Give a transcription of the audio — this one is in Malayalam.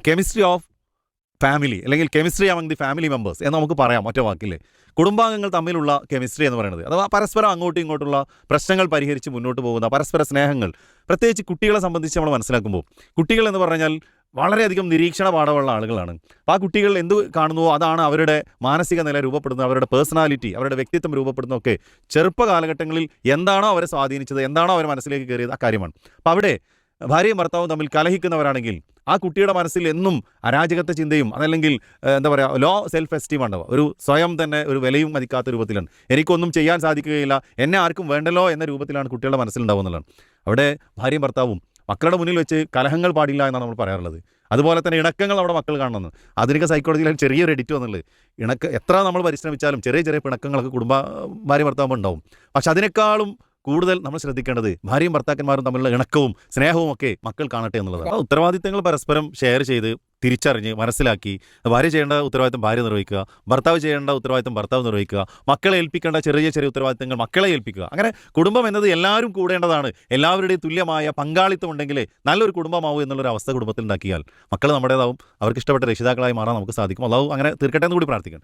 കെമിസ്ട്രി ഓഫ് ഫാമിലി അല്ലെങ്കിൽ chemistry among the family members എന്ന് നമുക്ക് പറയാം ഒറ്റ വാക്കിൽ. കുടുംബാംഗങ്ങൾ തമ്മിലുള്ള കെമിസ്ട്രി എന്ന് പറയുന്നത്, അഥവാ പരസ്പരം അങ്ങോട്ടും ഇങ്ങോട്ടുള്ള പ്രശ്നങ്ങൾ പരിഹരിച്ച് മുന്നോട്ട് പോകുന്ന പരസ്പര സ്നേഹങ്ങൾ. പ്രത്യേകിച്ച് കുട്ടികളെ സംബന്ധിച്ച് നമ്മൾ മനസ്സിലാക്കുമ്പോൾ, കുട്ടികൾ എന്ന് പറഞ്ഞാൽ വളരെയധികം നിരീക്ഷണ പാഠമുള്ള ആളുകളാണ്. അപ്പോൾ ആ കുട്ടികൾ എന്ത് കാണുന്നുവോ അതാണ് അവരുടെ മാനസിക നില രൂപപ്പെടുന്നത്, അവരുടെ പേഴ്സണാലിറ്റി, അവരുടെ വ്യക്തിത്വം രൂപപ്പെടുന്നതൊക്കെ ചെറുപ്പ കാലഘട്ടങ്ങളിൽ എന്താണോ അവരെ സ്വാധീനിച്ചത്, എന്താണോ അവരെ മനസ്സിലേക്ക് കയറിയത്, ആ കാര്യമാണ്. അപ്പോൾ അവിടെ ഭാര്യയും ഭർത്താവും തമ്മിൽ കലഹിക്കുന്നവരാണെങ്കിൽ ആ കുട്ടിയുടെ മനസ്സിൽ എന്നും അരാജകത്വ ചിന്തയും അതല്ലെങ്കിൽ എന്താ പറയുക, ലോ സെൽഫ് എസ്റ്റീം ഉണ്ടാവുക, ഒരു സ്വയം തന്നെ ഒരു വിലയും മതിക്കാത്ത രൂപത്തിലാണ്. എനിക്കൊന്നും ചെയ്യാൻ സാധിക്കുകയില്ല, എന്നെ ആർക്കും വേണ്ടല്ലോ എന്ന രൂപത്തിലാണ് കുട്ടികളുടെ മനസ്സിലുണ്ടാവുക എന്നുള്ളതാണ്. അവിടെ ഭാര്യയും ഭർത്താവും മക്കളുടെ മുന്നിൽ വെച്ച് കലഹങ്ങൾ പാടില്ല എന്നാണ് നമ്മൾ പറയാറുള്ളത്. അതുപോലെ തന്നെ ഇണക്കങ്ങൾ അവിടെ മക്കൾ കാണുന്നത്. ആധുനിക സൈക്കോളജിയിൽ ചെറിയൊരു എഡിറ്റ് വന്നുള്ളത്, എത്ര നമ്മൾ പരിശ്രമിച്ചാലും ചെറിയ ചെറിയ പിണക്കങ്ങളൊക്കെ ഭാര്യ ഭർത്താവും ഉണ്ടാവും. പക്ഷെ അതിനേക്കാളും കൂടുതൽ നമ്മൾ ശ്രദ്ധിക്കേണ്ടത് ഭാര്യയും ഭർത്താക്കന്മാരും തമ്മിലുള്ള ഇണക്കവും സ്നേഹവും ഒക്കെ മക്കൾ കാണട്ടെ എന്നുള്ളതാണ്. ആ ഉത്തരവാദിത്തങ്ങൾ പരസ്പരം ഷെയർ ചെയ്ത് തിരിച്ചറിഞ്ഞ് മനസ്സിലാക്കി, ഭാര്യ ചെയ്യേണ്ട ഉത്തരവാദിത്തം ഭാര്യ നിർവഹിക്കുക, ഭർത്താവ് ചെയ്യേണ്ട ഉത്തരവാദിത്തം ഭർത്താവ് നിർവഹിക്കുക, മക്കളെ ഏൽപ്പിക്കേണ്ട ചെറിയ ചെറിയ ഉത്തരവാദിത്തങ്ങൾ മക്കളെ ഏൽപ്പിക്കുക. അങ്ങനെ കുടുംബം എന്നത് എല്ലാവരും കൂടേണ്ടതാണ്. എല്ലാവരുടെയും തുല്യമായ പങ്കാളിത്തം ഉണ്ടെങ്കിലേ നല്ലൊരു കുടുംബമാവും എന്നുള്ളൊരു അവസ്ഥ കുടുംബത്തിൽ ഉണ്ടാക്കിയാൽ മക്കൾ നമ്മുടേതാവും, അവർക്ക് ഇഷ്ടപ്പെട്ട രക്ഷിതാക്കളായി മാറാൻ നമുക്ക് സാധിക്കും. അല്ലാഹു അങ്ങനെ തീർക്കട്ടെ എന്ന് കൂടി പ്രാർത്ഥിക്കണം.